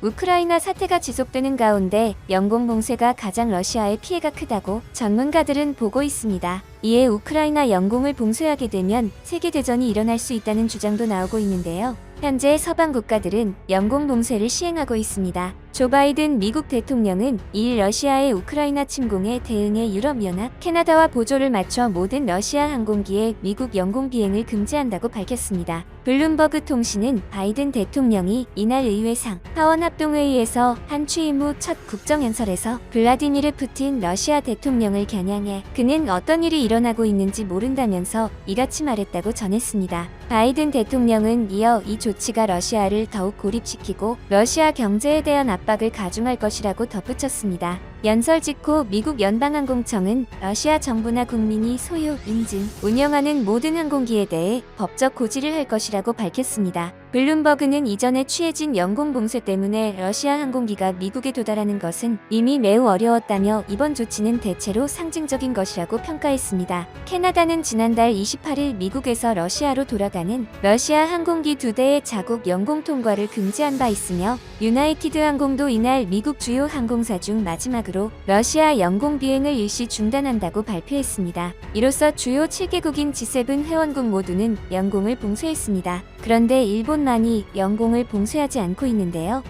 우크라이나 사태가 지속되는 가운데 영공 봉쇄가 가장 러시아의 피해가 크다고 전문가들은 보고 있습니다. 이에 우크라이나 영공을 봉쇄하게 되면 세계대전이 일어날 수 있다는 주장도 나오고 있는데요. 현재 서방 국가들은 영공 봉쇄를 시행하고 있습니다. 조 바이든 미국 대통령은 2일 러시아의 우크라이나 침공에 대응해 유럽연합, 캐나다와 보조를 맞춰 모든 러시아 항공기의 미국 영공 비행을 금지한다고 밝혔습니다. 블룸버그 통신은 바이든 대통령이 이날 의회상 하원합동회의에서 한 취임 후 첫 국정연설에서 블라디미르 푸틴 러시아 대통령을 겨냥해 그는 어떤 일이 일어나고 있는지 모른다면서 이같이 말했다고 전했습니다. 바이든 대통령은 이어 이 조치가 러시아를 더욱 고립시키고 러시아 경제에 대한 압박을 가중할 것이라고 덧붙였습니다. 연설 직후 미국 연방항공청은 러시아 정부나 국민이 소유, 인증, 운영하는 모든 항공기에 대해 법적 고지를 할 것이라고 밝혔습니다. 블룸버그는 이전에 취해진 영공 봉쇄 때문에 러시아 항공기가 미국에 도달하는 것은 이미 매우 어려웠다며 이번 조치는 대체로 상징적인 것이라고 평가했습니다. 캐나다는 지난달 28일 미국에서 러시아로 돌아가는 러시아 항공기 2대의 자국 영공 통과를 금지한 바 있으며 유나이티드 항공도 이날 미국 주요 항공사 중 마지막으로 러시아 영공 비행을 일시 중단한다고 발표했습니다. 이로써 주요 7개국인 G7 회원국 모두는 영공을 봉쇄했습니다. 그런데 일본만이 영공을 봉쇄하지 않고 있는데요.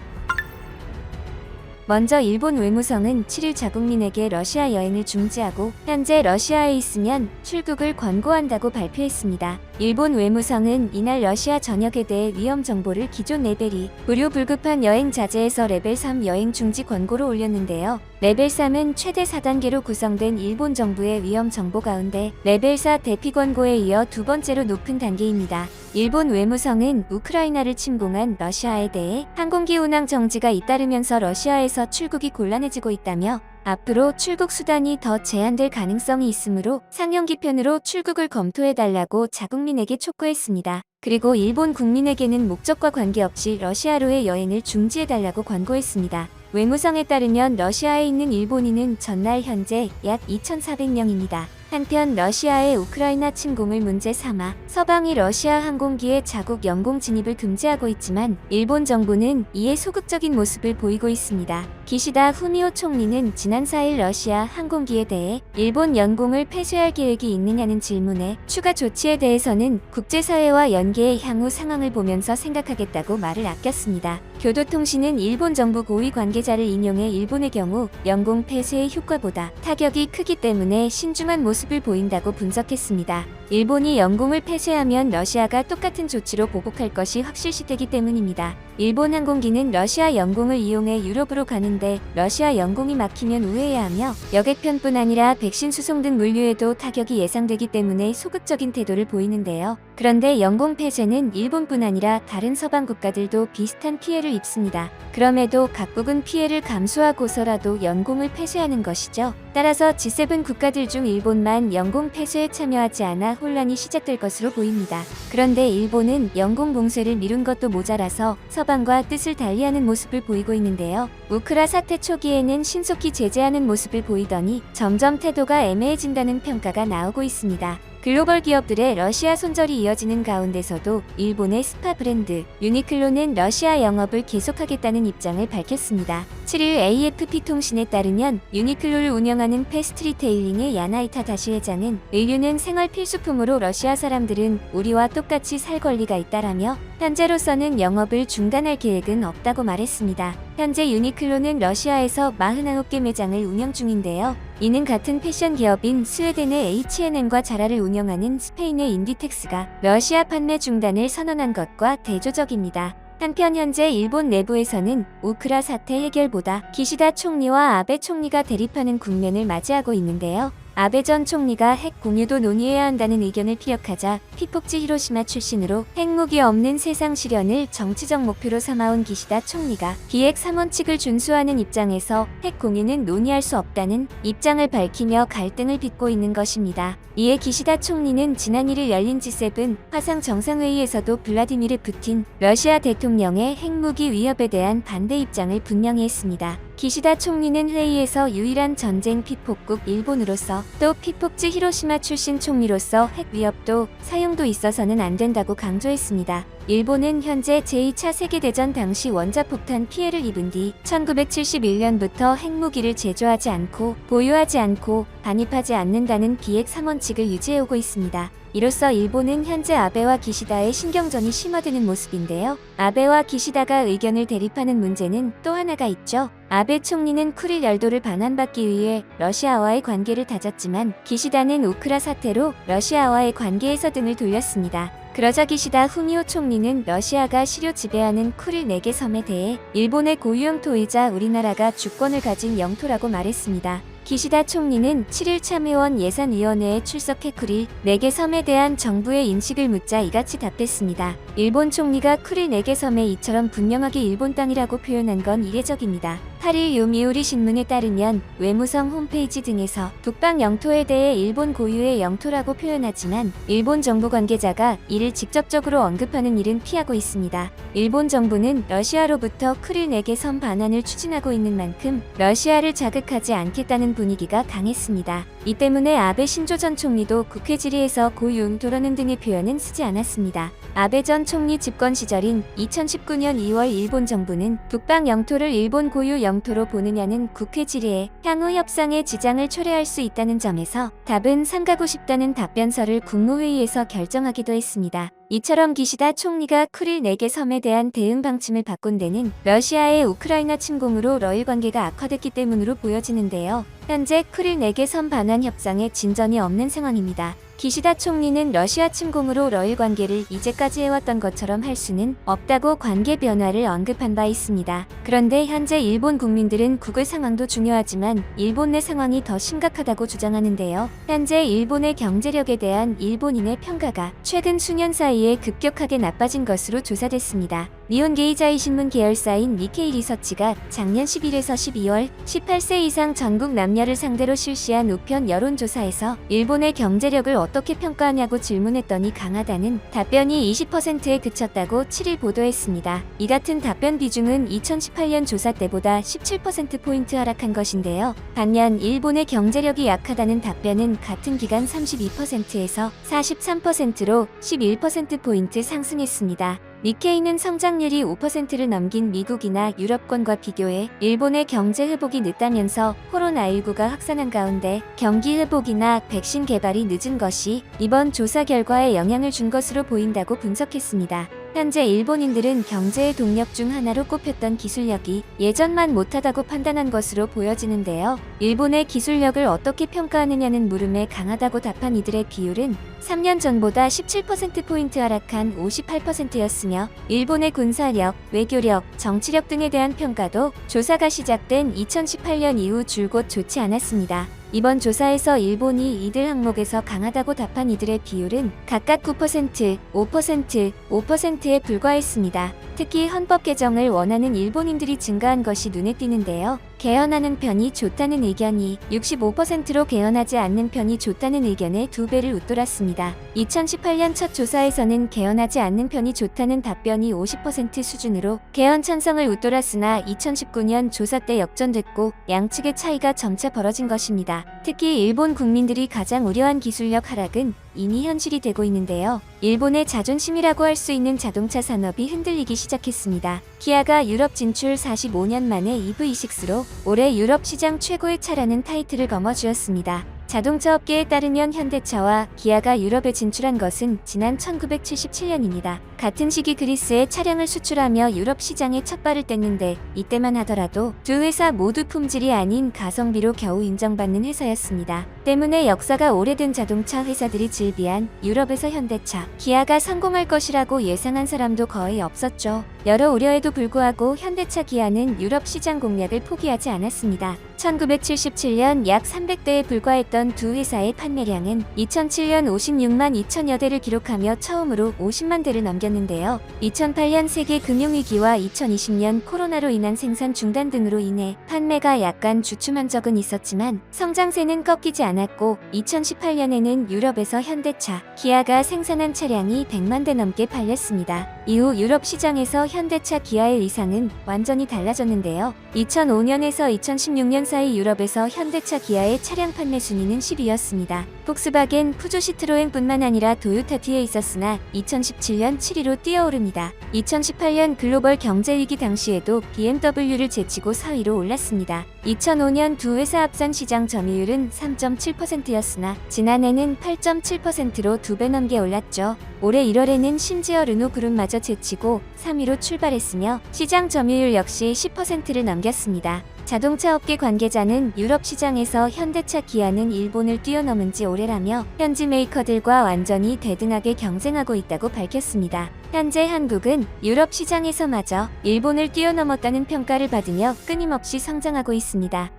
먼저 일본 외무성은 7일 자국민에게 러시아 여행을 중지하고 현재 러시아에 있으면 출국을 권고한다고 발표했습니다. 일본 외무성은 이날 러시아 전역에 대해 위험 정보를 기존 레벨 2 무료 불급한 여행 자제에서 레벨 3 여행 중지 권고로 올렸는데요. 레벨 3은 최대 4단계로 구성된 일본 정부의 위험 정보 가운데 레벨 4 대피 권고에 이어 두 번째로 높은 단계입니다. 일본 외무성은 우크라이나를 침공한 러시아에 대해 항공기 운항 정지가 잇따르면서 러시아에서 출국이 곤란해지고 있다며 앞으로 출국 수단이 더 제한될 가능성이 있으므로 상용기편으로 출국을 검토해달라고 자국민에게 촉구했습니다. 그리고 일본 국민에게는 목적과 관계없이 러시아로의 여행을 중지해달라고 권고했습니다. 외무성에 따르면 러시아에 있는 일본인은 전날 현재 약 2,400명입니다. 한편 러시아의 우크라이나 침공을 문제 삼아 서방이 러시아 항공기의 자국 영공 진입을 금지하고 있지만 일본 정부는 이에 소극적인 모습을 보이고 있습니다. 기시다 후미오 총리는 지난 4일 러시아 항공기에 대해 일본 영공을 폐쇄할 계획이 있느냐는 질문에 추가 조치에 대해서는 국제사회와 연계해 향후 상황을 보면서 생각하겠다고 말을 아꼈습니다. 교도통신은 일본 정부 고위 관계자를 인용해 일본의 경우 영공 폐쇄의 효과보다 타격이 크기 때문에 신중한 모습을 보인다고 분석했습니다. 일본이 영공을 폐쇄하면 러시아가 똑같은 조치로 보복할 것이 확실시되기 때문입니다. 일본 항공기는 러시아 영공을 이용해 유럽으로 가는데 러시아 영공이 막히면 우회해야 하며 여객편뿐 아니라 백신 수송 등 물류에도 타격이 예상되기 때문에 소극적인 태도를 보이는데요. 그런데 영공 폐쇄는 일본뿐 아니라 다른 서방 국가들도 비슷한 피해를 입습니다. 그럼에도 각국은 피해를 감수하고서라도 영공을 폐쇄하는 것이죠. 따라서 G7 국가들 중 일본만 영공 폐쇄에 참여하지 않아 혼란이 시작될 것으로 보입니다. 그런데 일본은 영공 봉쇄를 미룬 것도 모자라서 서방과 뜻을 달리하는 모습을 보이고 있는데요. 우크라 사태 초기에는 신속히 제재하는 모습을 보이더니 점점 태도가 애매해진다는 평가가 나오고 있습니다. 글로벌 기업들의 러시아 손절이 이어지는 가운데서도 일본의 스파 브랜드 유니클로는 러시아 영업을 계속하겠다는 입장을 밝혔습니다. 7일 AFP 통신에 따르면 유니클로를 운영하는 패스트리테일링의 야나이타 다시 회장은 의류는 생활 필수품으로 러시아 사람들은 우리와 똑같이 살 권리가 있다라며 현재로서는 영업을 중단할 계획은 없다고 말했습니다. 현재 유니클로는 러시아에서 49개 매장을 운영 중인데요. 이는 같은 패션 기업인 스웨덴의 H&M과 자라를 운영하는 스페인의 인디텍스가 러시아 판매 중단을 선언한 것과 대조적입니다. 한편 현재 일본 내부에서는 우크라 사태 해결보다 기시다 총리와 아베 총리가 대립하는 국면을 맞이하고 있는데요. 아베 전 총리가 핵 공유도 논의해야 한다는 의견을 피력하자 피폭지 히로시마 출신으로 핵무기 없는 세상 실현을 정치적 목표로 삼아온 기시다 총리가 비핵 3원칙을 준수하는 입장에서 핵 공유는 논의할 수 없다는 입장을 밝히며 갈등을 빚고 있는 것입니다. 이에 기시다 총리는 지난 1일 열린 G7 화상 정상회의에서도 블라디미르 푸틴 러시아 대통령의 핵무기 위협에 대한 반대 입장을 분명히 했습니다. 기시다 총리는 회의에서 유일한 전쟁 피폭국 일본으로서 또 피폭지 히로시마 출신 총리로서 핵 위협도 사용도 있어서는 안 된다고 강조했습니다. 일본은 현재 제2차 세계대전 당시 원자폭탄 피해를 입은 뒤 1971년부터 핵무기를 제조하지 않고 보유하지 않고 반입하지 않는다는 비핵 3원칙을 유지해오고 있습니다. 이로써 일본은 현재 아베와 기시다의 신경전이 심화되는 모습인데요. 아베와 기시다가 의견을 대립하는 문제는 또 하나가 있죠. 아베 총리는 쿠릴 열도를 반환받기 위해 러시아와의 관계를 다졌지만 기시다는 우크라 사태로 러시아와의 관계에서 등을 돌렸습니다. 그러자 기시다 후미오 총리는 러시아가 실효 지배하는 쿠릴 4개 섬에 대해 일본의 고유 영토이자 우리나라가 주권을 가진 영토라고 말했습니다. 기시다 총리는 7일 참의원 예산위원회에 출석해 쿠릴 4개 섬에 대한 정부의 인식을 묻자 이같이 답했습니다. 일본 총리가 쿠릴 4개 섬에 이처럼 분명하게 일본 땅이라고 표현한 건 이례적입니다. 8일 요미우리 신문에 따르면 외무성 홈페이지 등에서 북방 영토에 대해 일본 고유의 영토라고 표현하지만 일본 정부 관계자가 이를 직접적으로 언급하는 일은 피하고 있습니다. 일본 정부는 러시아로부터 쿠릴 4개 섬 반환을 추진하고 있는 만큼 러시아를 자극하지 않겠다는 분위기가 강했습니다. 이 때문에 아베 신조 전 총리도 국회 질의에서 고유 영토라는 등의 표현은 쓰지 않았습니다. 아베 전 총리 집권 시절인 2019년 2월 일본 정부는 북방 영토를 일본 고유 영토로 보느냐는 국회 질의에 향후 협상에 지장을 초래할 수 있다는 점에서 답은 삼가고 싶다는 답변서를 국무회의에서 결정하기도 했습니다. 이처럼 기시다 총리가 쿠릴 4개 섬에 대한 대응 방침을 바꾼 데는 러시아의 우크라이나 침공으로 러일 관계가 악화됐기 때문으로 보여지는데요. 현재 쿠릴 4개 섬 반환 협상에 진전이 없는 상황입니다. 기시다 총리는 러시아 침공으로 러일 관계를 이제까지 해왔던 것처럼 할 수는 없다고 관계 변화를 언급한 바 있습니다. 그런데 현재 일본 국민들은 국외 상황도 중요하지만 일본 내 상황이 더 심각하다고 주장하는데요. 현재 일본의 경제력에 대한 일본인의 평가가 최근 수년 사이에 급격하게 나빠진 것으로 조사됐습니다. 니혼 게이자이 신문 계열사인 니케이 리서치가 작년 10일에서 12월 18세 이상 전국 남녀를 상대로 실시한 우편 여론조사에서 일본의 경제력을 어떻게 평가하냐고 질문했더니 강하다는 답변이 20%에 그쳤다고 7일 보도했습니다. 이 같은 답변 비중은 2018년 조사 때보다 17%포인트 하락한 것인데요. 반면 일본의 경제력이 약하다는 답변은 같은 기간 32%에서 43%로 11%포인트 상승했습니다. 니케이는 성장률이 5%를 넘긴 미국이나 유럽권과 비교해 일본의 경제 회복이 늦다면서 코로나19가 확산한 가운데 경기 회복이나 백신 개발이 늦은 것이 이번 조사 결과에 영향을 준 것으로 보인다고 분석했습니다. 현재 일본인들은 경제의 동력 중 하나로 꼽혔던 기술력이 예전만 못하다고 판단한 것으로 보여지는데요. 일본의 기술력을 어떻게 평가하느냐는 물음에 강하다고 답한 이들의 비율은 3년 전보다 17%포인트 하락한 58%였으며 일본의 군사력, 외교력, 정치력 등에 대한 평가도 조사가 시작된 2018년 이후 줄곧 좋지 않았습니다. 이번 조사에서 일본이 이들 항목에서 강하다고 답한 이들의 비율은 각각 9%, 5%, 5%에 불과했습니다. 특히 헌법 개정을 원하는 일본인들이 증가한 것이 눈에 띄는데요. 개헌하는 편이 좋다는 의견이 65%로 개헌하지 않는 편이 좋다는 의견의 2배를 웃돌았습니다. 2018년 첫 조사에서는 개헌하지 않는 편이 좋다는 답변이 50% 수준으로 개헌 찬성을 웃돌았으나 2019년 조사 때 역전됐고 양측의 차이가 점차 벌어진 것입니다. 특히 일본 국민들이 가장 우려한 기술력 하락은 이미 현실이 되고 있는데요. 일본의 자존심이라고 할 수 있는 자동차 산업이 흔들리기 시작했습니다. 기아가 유럽 진출 45년 만에 EV6로 올해 유럽 시장 최고의 차라는 타이틀을 거머쥐었습니다. 자동차 업계에 따르면 현대차와 기아가 유럽에 진출한 것은 지난 1977년입니다. 같은 시기 그리스에 차량을 수출하며 유럽 시장에 첫 발을 뗐는데 이때만 하더라도 두 회사 모두 품질이 아닌 가성비로 겨우 인정받는 회사였습니다. 때문에 역사가 오래된 자동차 회사들이 즐비한 유럽에서 현대차, 기아가 성공할 것이라고 예상한 사람도 거의 없었죠. 여러 우려에도 불구하고 현대차 기아는 유럽 시장 공략을 포기하지 않았습니다. 1977년 약 300대에 불과했던 두 회사의 판매량은 2007년 56만 2천여 대를 기록하며 처음으로 50만 대를 넘겼는데요. 2008년 세계 금융위기와 2020년 코로나로 인한 생산 중단 등으로 인해 판매가 약간 주춤한 적은 있었지만 성장세는 꺾이지 않았고 2018년에는 유럽에서 현대차, 기아가 생산한 차량이 100만 대 넘게 팔렸습니다. 이후 유럽 시장에서 현대차, 기아의 위상은 완전히 달라졌는데요. 2005년에서 2016년 사이 유럽에서 현대차, 기아의 차량 판매 순위는 10위였습니다. 폭스바겐, 푸조, 시트로엔뿐만 아니라 도요타 뒤에 있었으나 2017년 7위로 뛰어오릅니다. 2018년 글로벌 경제위기 당시에도 BMW를 제치고 4위로 올랐습니다. 2005년 두 회사 합산 시장 점유율은 3.7%였으나 지난해는 8.7%로 2배 넘게 올랐죠. 올해 1월에는 심지어 르노 그룹마저 제치고 3위로 출발했으며 시장 점유율 역시 10%를 넘겼습니다. 자동차 업계 관계자는 유럽 시장에서 현대차, 기아는 일본을 뛰어넘은 지 오래라며 현지 메이커들과 완전히 대등하게 경쟁하고 있다고 밝혔습니다. 현재 한국은 유럽 시장에서마저 일본을 뛰어넘었다는 평가를 받으며 끊임없이 성장하고 있습니다.